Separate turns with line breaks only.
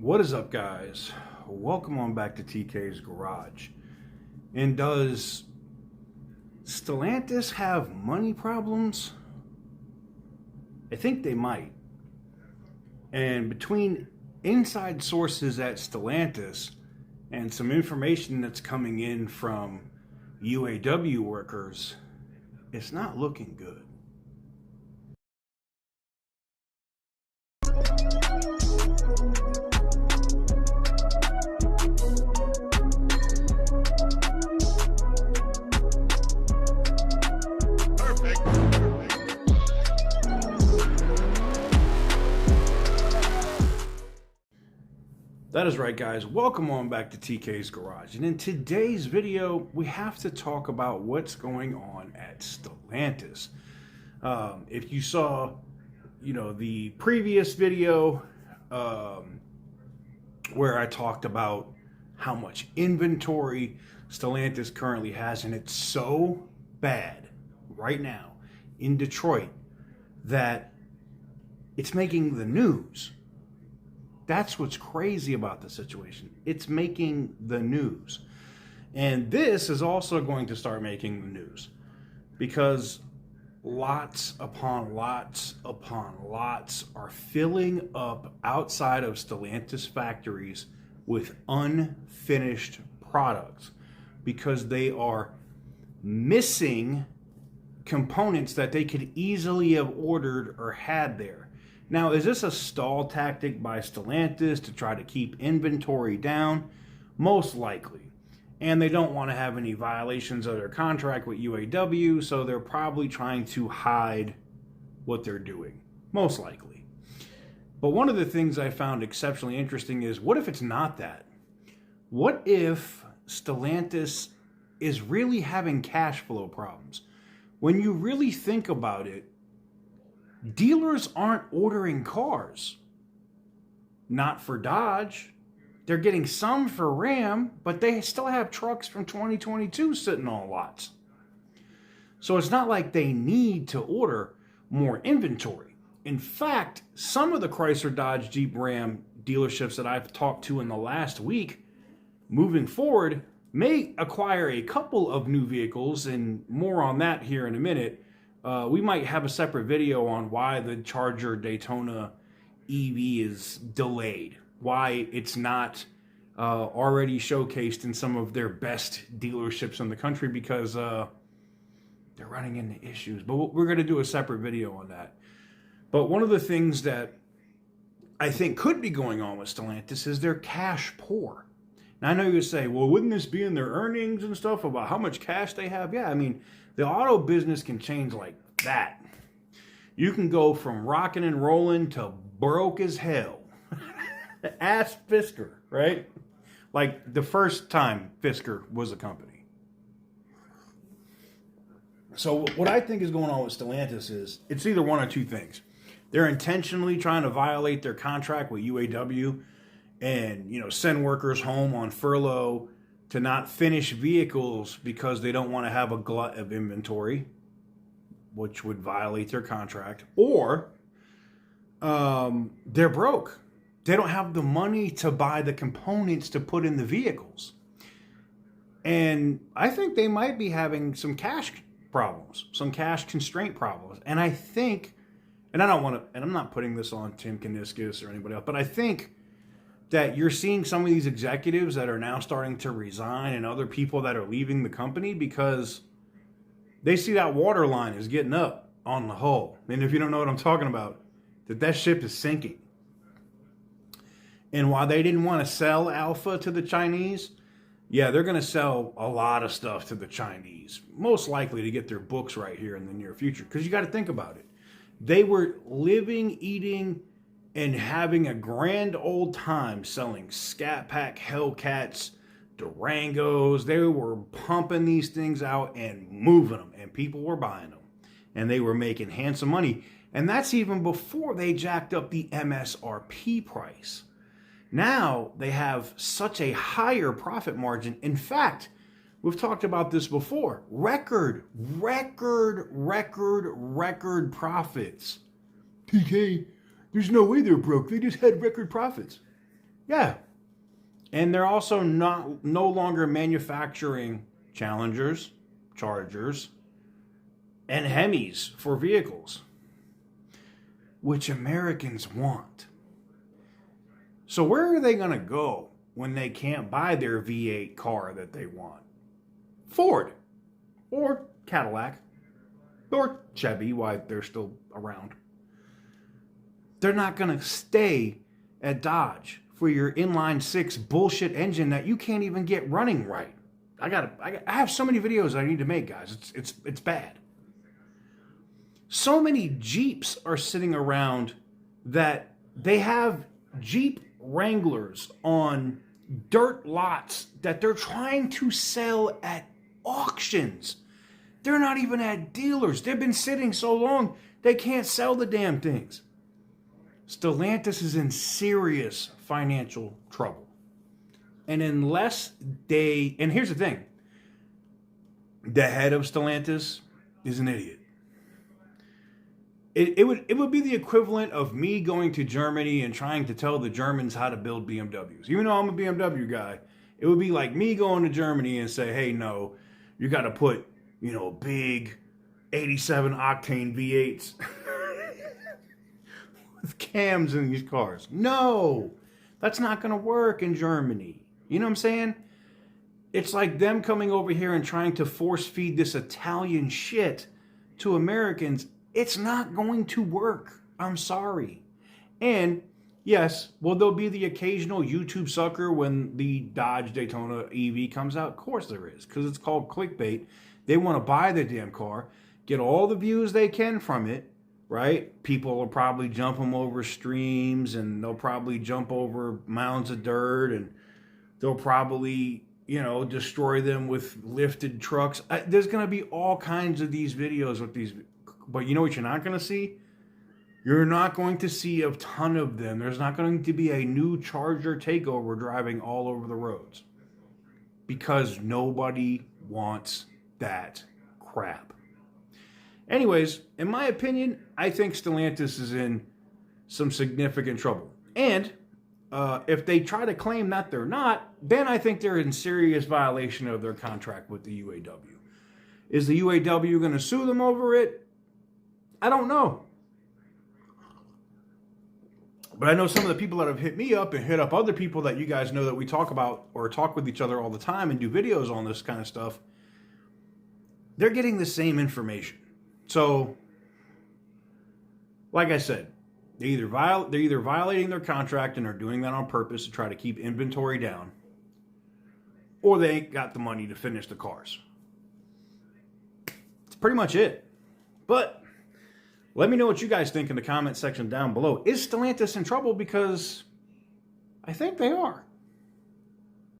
What is up, guys? Welcome on back to TK's Garage. And does Stellantis have money problems? I think they might. And between inside sources at Stellantis and some information that's coming in from UAW workers, it's not looking good. That is right, guys. Welcome on back to TK's Garage. And in today's video, we have to talk about what's going on at Stellantis. If you saw, the previous video where I talked about how much inventory Stellantis currently has, and it's so bad right now in Detroit that it's making the news. That's what's crazy about the situation. It's making the news. And this is also going to start making the news because lots upon lots upon lots are filling up outside of Stellantis factories with unfinished products because they are missing components that they could easily have ordered or had there. Now, is this a stall tactic by Stellantis to try to keep inventory down? Most likely. And they don't want to have any violations of their contract with UAW, so they're probably trying to hide what they're doing. Most likely. But one of the things I found exceptionally interesting is, what if it's not that? What if Stellantis is really having cash flow problems? When you really think about it, dealers aren't ordering cars. Not for Dodge. They're getting some for Ram, but they still have trucks from 2022 sitting on lots. So it's not like they need to order more inventory. In fact, some of the Chrysler, Dodge, Jeep, Ram dealerships that I've talked to in the last week, moving forward, may acquire a couple of new vehicles, and more on that here in a minute. We might have a separate video on why the Charger Daytona EV is delayed, why it's not already showcased in some of their best dealerships in the country because they're running into issues. But we're going to do a separate video on that. But one of the things that I think could be going on with Stellantis is they're cash poor. Now, I know you say, well, wouldn't this be in their earnings and stuff about how much cash they have? Yeah, I mean, the auto business can change like that. You can go from rocking and rolling to broke as hell. Ask Fisker, right? Like the first time Fisker was a company. So what I think is going on with Stellantis is it's either one or two things. They're intentionally trying to violate their contract with UAW and, send workers home on furlough to not finish vehicles because they don't want to have a glut of inventory, which would violate their contract, or they're broke. They don't have the money to buy the components to put in the vehicles. And I think they might be having some cash problems, some cash constraint problems. And I think, and I don't want to, and I'm not putting this on Tim Kaniskis or anybody else, but I think that you're seeing some of these executives that are now starting to resign and other people that are leaving the company because they see that water line is getting up on the hull. And if you don't know what I'm talking about, that ship is sinking. And while they didn't want to sell Alpha to the Chinese, yeah, they're going to sell a lot of stuff to the Chinese, most likely to get their books right here in the near future. Because you got to think about it. They were living, eating, and having a grand old time selling Scat Pack Hellcats, Durangos. They were pumping these things out and moving them, and people were buying them. And they were making handsome money. And that's even before they jacked up the MSRP price. Now they have such a higher profit margin. In fact, we've talked about this before. Record profits. TK, there's no way they're broke. They just had record profits. Yeah. And they're also no longer manufacturing Challengers, Chargers, and Hemis for vehicles, which Americans want. So where are they going to go when they can't buy their V8 car that they want? Ford or Cadillac or Chevy, while they're still around. They're not going to stay at Dodge for your inline six bullshit engine that you can't even get running right. I have so many videos I need to make, guys. It's bad. So many Jeeps are sitting around that they have Jeep Wranglers on dirt lots that they're trying to sell at auctions. They're not even at dealers. They've been sitting so long, they can't sell the damn things. Stellantis is in serious financial trouble. And unless they... And here's the thing. The head of Stellantis is an idiot. It would be the equivalent of me going to Germany and trying to tell the Germans how to build BMWs. Even though I'm a BMW guy, it would be like me going to Germany and say, hey, no, you got to put, big 87 octane V8s with cams in these cars. No, that's not going to work in Germany. You know what I'm saying? It's like them coming over here and trying to force feed this Italian shit to Americans. It's not going to work. I'm sorry. And yes, will there be the occasional YouTube sucker when the Dodge Daytona EV comes out? Of course there is, because it's called clickbait. They want to buy the damn car, get all the views they can from it, right? People will probably jump them over streams, and they'll probably jump over mounds of dirt, and they'll probably, destroy them with lifted trucks. There's going to be all kinds of these videos with these. But you know what you're not going to see? You're not going to see a ton of them. There's not going to be a new Charger takeover driving all over the roads. Because nobody wants that crap. Anyways, in my opinion, I think Stellantis is in some significant trouble. And if they try to claim that they're not, then I think they're in serious violation of their contract with the UAW. Is the UAW going to sue them over it? I don't know. But I know some of the people that have hit me up and hit up other people that you guys know that we talk about or talk with each other all the time and do videos on this kind of stuff. They're getting the same information. So, like I said, they're either violating their contract and are doing that on purpose to try to keep inventory down, or they ain't got the money to finish the cars. That's pretty much it. But let me know what you guys think in the comment section down below. Is Stellantis in trouble? Because I think they are.